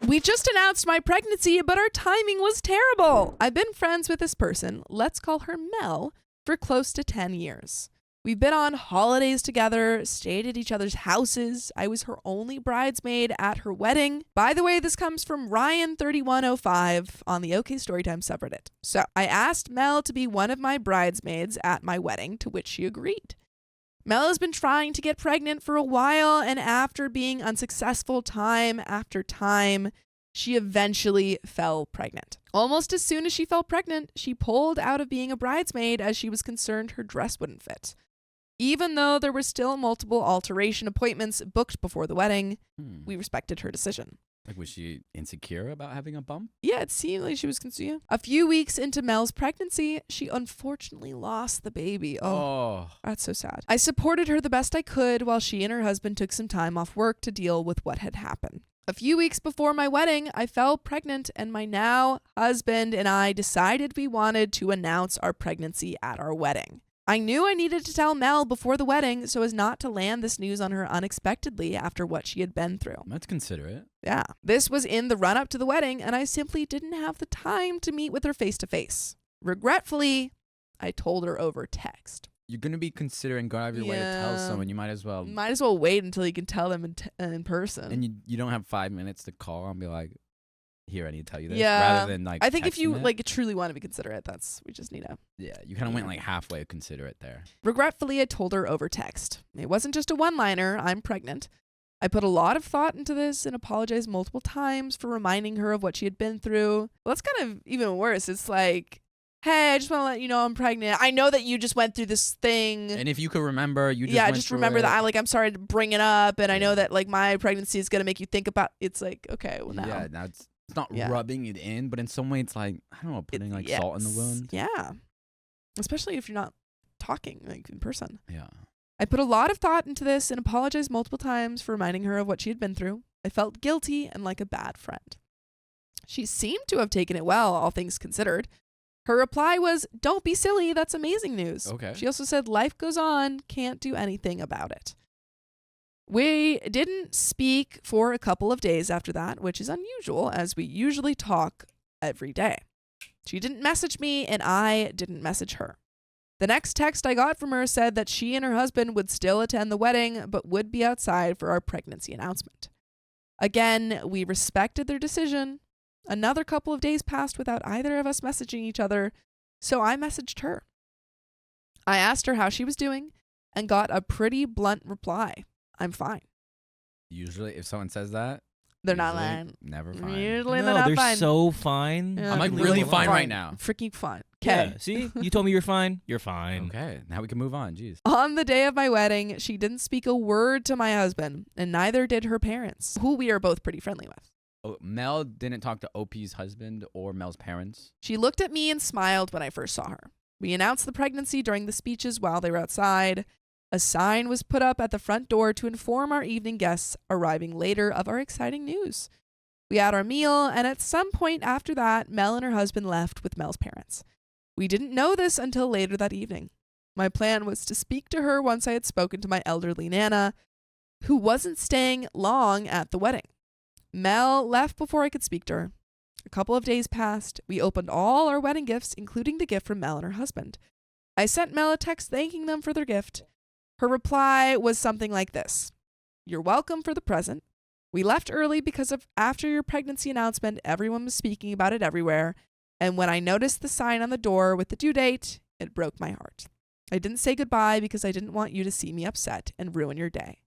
We just announced my pregnancy, but our timing was terrible. I've been friends with this person, let's call her Mel, for close to 10 years. We've been on holidays together, stayed at each other's houses. I was her only bridesmaid at her wedding. By the way, this comes from Ryan3105 on the OK Storytime subreddit. So I asked Mel to be one of my bridesmaids at my wedding, to which she agreed. Mel has been trying to get pregnant for a while, and after being unsuccessful time after time, she eventually fell pregnant. Almost as soon as she fell pregnant, she pulled out of being a bridesmaid as she was concerned her dress wouldn't fit. Even though there were still multiple alteration appointments booked before the wedding, we respected her decision. Like, was she insecure about having a bump? Yeah, it seemed like she was concerned. A few weeks into Mel's pregnancy, she unfortunately lost the baby. Oh, that's so sad. I supported her the best I could while she and her husband took some time off work to deal with what had happened. A few weeks before my wedding, I fell pregnant, and my now husband and I decided we wanted to announce our pregnancy at our wedding. I knew I needed to tell Mel before the wedding so as not to land this news on her unexpectedly after what she had been through. That's considerate. Yeah. This was in the run-up to the wedding, and I simply didn't have the time to meet with her face-to-face. Regretfully, I told her over text. You're going to be considering going out of your way to tell someone. You might as well. Might as well wait until you can tell them in person. And you don't have 5 minutes to call and be like, here, I need to tell you this. Yeah. Rather than like I think if you texting it. like truly want to be considerate, we just need to. Yeah, you kind of went like halfway considerate there. Regretfully, I told her over text. It wasn't just a one-liner, I'm pregnant. I put a lot of thought into this and apologized multiple times for reminding her of what she had been through. Well, that's kind of even worse. It's like, hey, I just want to let you know I'm pregnant. I know that you just went through this thing. And if you could remember, you just went just through remember it. that I'm sorry to bring it up, and I know that like my pregnancy is going to make you think about. It's like, okay, well now. Yeah, now it's not rubbing it in, but in some way it's like, I don't know, putting like salt in the wound. Yeah. Especially if you're not talking like in person. Yeah. I put a lot of thought into this and apologized multiple times for reminding her of what she had been through. I felt guilty and like a bad friend. She seemed to have taken it well, all things considered. Her reply was, "Don't be silly, that's amazing news." Okay. She also said, "Life goes on, can't do anything about it." We didn't speak for a couple of days after that, which is unusual as we usually talk every day. She didn't message me and I didn't message her. The next text I got from her said that she and her husband would still attend the wedding, but would be outside for our pregnancy announcement. Again, we respected their decision. Another couple of days passed without either of us messaging each other, so I messaged her. I asked her how she was doing and got a pretty blunt reply. I'm fine. Usually, if someone says that, they're not lying. Never fine. Usually No, they're not they're fine. so fine. Yeah. I'm like Leave really them fine alone. right now. Freaking fine. Okay. Yeah, see? You told me you're fine. You're fine. Okay, now we can move on. Jeez. On the day of my wedding, she didn't speak a word to my husband, and neither did her parents, who we are both pretty friendly with. Oh, Mel didn't talk to OP's husband or Mel's parents. She looked at me and smiled when I first saw her. We announced the pregnancy during the speeches while they were outside. A sign was put up at the front door to inform our evening guests arriving later of our exciting news. We had our meal, and at some point after that, Mel and her husband left with Mel's parents. We didn't know this until later that evening. My plan was to speak to her once I had spoken to my elderly Nana, who wasn't staying long at the wedding. Mel left before I could speak to her. A couple of days passed. We opened all our wedding gifts, including the gift from Mel and her husband. I sent Mel a text thanking them for their gift. Her reply was something like this: "You're welcome for the present. We left early because of after your pregnancy announcement, everyone was speaking about it everywhere. And when I noticed the sign on the door with the due date, it broke my heart. I didn't say goodbye because I didn't want you to see me upset and ruin your day."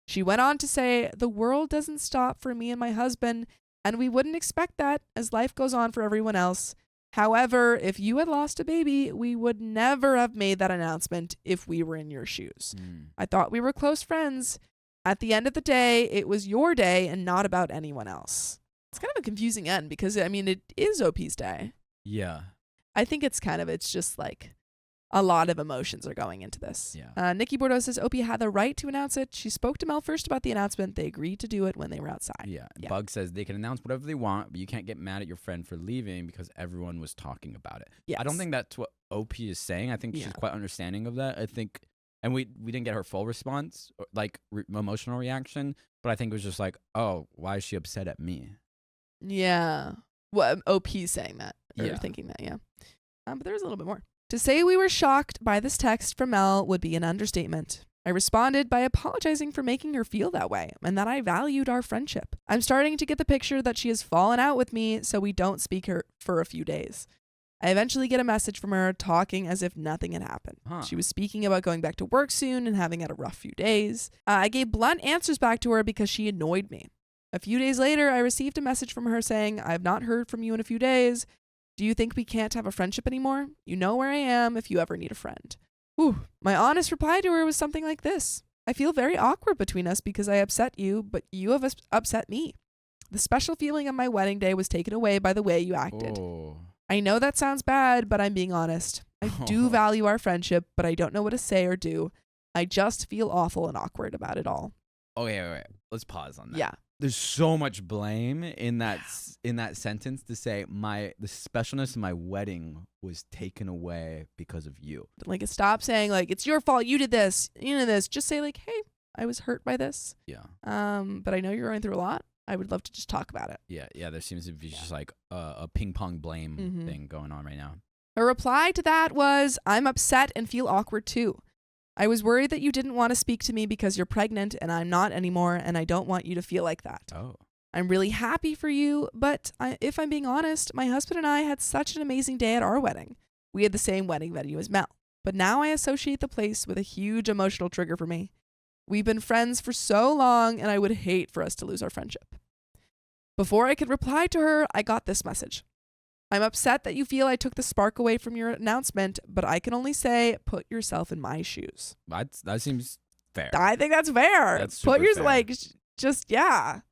She went on to say, "The world doesn't stop for me and my husband, and we wouldn't expect that as life goes on for everyone else. However, if you had lost a baby, we would never have made that announcement if we were in your shoes. I thought we were close friends. At the end of the day, it was your day and not about anyone else." It's kind of a confusing end because, I mean, it is OP's day. Yeah. I think it's just like a lot of emotions are going into this. Yeah. Nikki Bordeaux says OP had the right to announce it. She spoke to Mel first about the announcement. They agreed to do it when they were outside. Yeah. Bug says they can announce whatever they want, but you can't get mad at your friend for leaving because everyone was talking about it. Yes. I don't think that's what OP is saying. I think she's quite understanding of that. I think, and we didn't get her full response, like emotional reaction, but I think it was just like, oh, why is she upset at me? Yeah. Well, OP's saying that. Or Yeah. thinking that, yeah. But there's a little bit more. To say we were shocked by this text from Mel would be an understatement. I responded by apologizing for making her feel that way and that I valued our friendship. I'm starting to get the picture that she has fallen out with me, so we don't speak her for a few days. I eventually get a message from her talking as if nothing had happened. Huh. She was speaking about going back to work soon and having had a rough few days. I gave blunt answers back to her because she annoyed me. A few days later, I received a message from her saying, I have not heard from you in a few days. Do you think we can't have a friendship anymore? You know where I am if you ever need a friend. Whew. My honest reply to her was something like this. I feel very awkward between us because I upset you, but you have upset me. The special feeling on my wedding day was taken away by the way you acted. Oh. I know that sounds bad, but I'm being honest. I do value our friendship, but I don't know what to say or do. I just feel awful and awkward about it all. Okay, wait. Let's pause on that. Yeah. There's so much blame in that sentence to say the specialness of my wedding was taken away because of you. Like, stop saying like it's your fault. You did this. You did this. Just say like, hey, I was hurt by this. Yeah. But I know you're going through a lot. I would love to just talk about it. Yeah. There seems to be just like a ping pong blame thing going on right now. Her reply to that was, I'm upset and feel awkward too. I was worried that you didn't want to speak to me because you're pregnant and I'm not anymore, and I don't want you to feel like that. Oh. I'm really happy for you, but if I'm being honest, my husband and I had such an amazing day at our wedding. We had the same wedding venue as Mel, but now I associate the place with a huge emotional trigger for me. We've been friends for so long, and I would hate for us to lose our friendship. Before I could reply to her, I got this message. I'm upset that you feel I took the spark away from your announcement, but I can only say, put yourself in my shoes. That seems fair. I think that's fair. That's super fair. Like, just, yeah.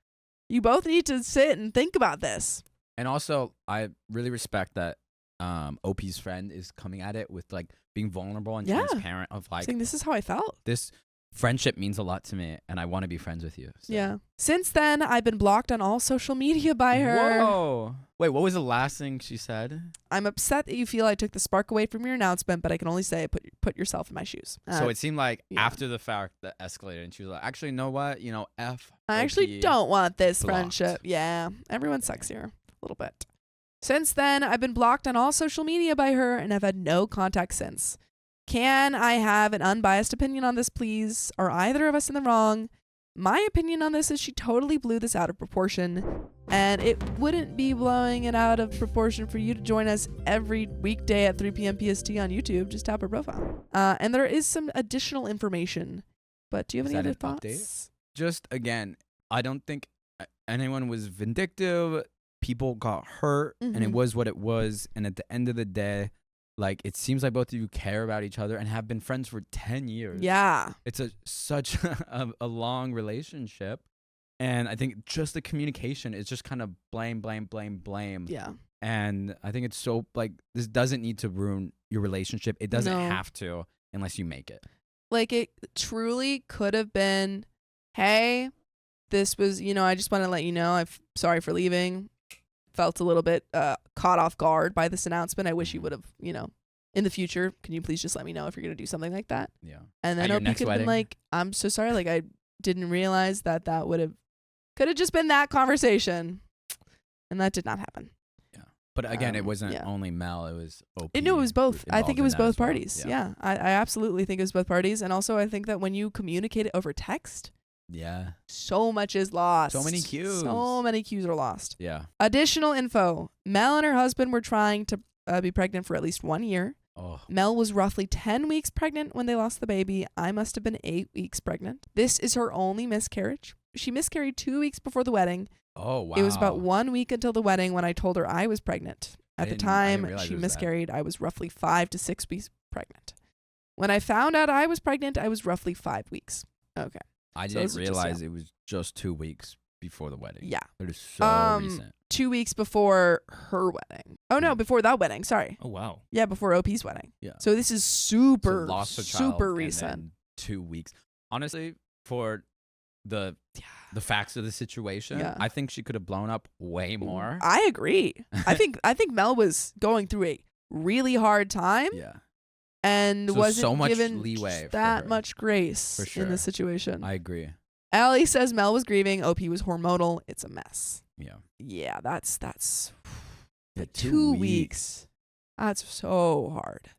You both need to sit and think about this. And also, I really respect that OP's friend is coming at it with like being vulnerable and transparent of like, saying this is how I felt. This friendship means a lot to me and I want to be friends with you. So. Yeah. Since then, I've been blocked on all social media by her. Whoa. Wait, what was the last thing she said? I'm upset that you feel I took the spark away from your announcement, but I can only say put yourself in my shoes. So it seemed like after the fact that escalated and she was like, actually, you know what? F. I OP, actually don't want this blocked. friendship. Yeah. Everyone sucks here a little bit. Since then, I've been blocked on all social media by her and have had no contact since. Can I have an unbiased opinion on this, please? Are either of us in the wrong? My opinion on this is she totally blew this out of proportion, and it wouldn't be blowing it out of proportion for you to join us every weekday at 3 p.m. PST on YouTube. Just tap her profile. And there is some additional information, but do you have any other thoughts? Update? Just, again, I don't think anyone was vindictive. People got hurt, and it was what it was. And at the end of the day, like, it seems like both of you care about each other and have been friends for 10 years. Yeah. It's such a long relationship. And I think just the communication is just kind of blame. Yeah. And I think it's so, like, this doesn't need to ruin your relationship. It doesn't No. have to unless you make it. Like, it truly could have been, hey, this was, I just want to let you know, I'm sorry for leaving. Felt a little bit caught off guard by this announcement. I wish you would have, in the future, can you please just let me know if you're going to do something like that? Yeah. And then OP could have been like, I'm so sorry. Like, I didn't realize that could have just been that conversation. And that did not happen. Yeah. But again, it wasn't only Mel. It was OP. No, it was both. I think it was both well. parties. Yeah. I absolutely think it was both parties. And also, I think that when you communicate it over text, yeah, so much is lost. So many cues. So many cues are lost. Yeah. Additional info. Mel and her husband were trying to be pregnant for at least 1 year. Oh. Mel was roughly 10 weeks pregnant when they lost the baby. I must have been 8 weeks pregnant. This is her only miscarriage. She miscarried 2 weeks before the wedding. Oh, wow. It was about 1 week until the wedding when I told her I was pregnant. At the time she miscarried, I was roughly 5 to 6 weeks pregnant. When I found out I was pregnant, I was roughly 5 weeks. Okay. I didn't realize it was just 2 weeks before the wedding. Yeah. It is so recent. 2 weeks before her wedding. Oh, no, before that wedding. Sorry. Oh, wow. Yeah, before OP's wedding. Yeah. So this is super, so lost a child super and recent. then 2 weeks. Honestly, for the facts of the situation, I think she could have blown up way more. I agree. I think Mel was going through a really hard time. Yeah. And wasn't so much given leeway that much grace for sure. in the situation. I agree. Allie says Mel was grieving. OP was hormonal. It's a mess. Yeah. Yeah, that's Yeah, 2 weeks. That's so hard.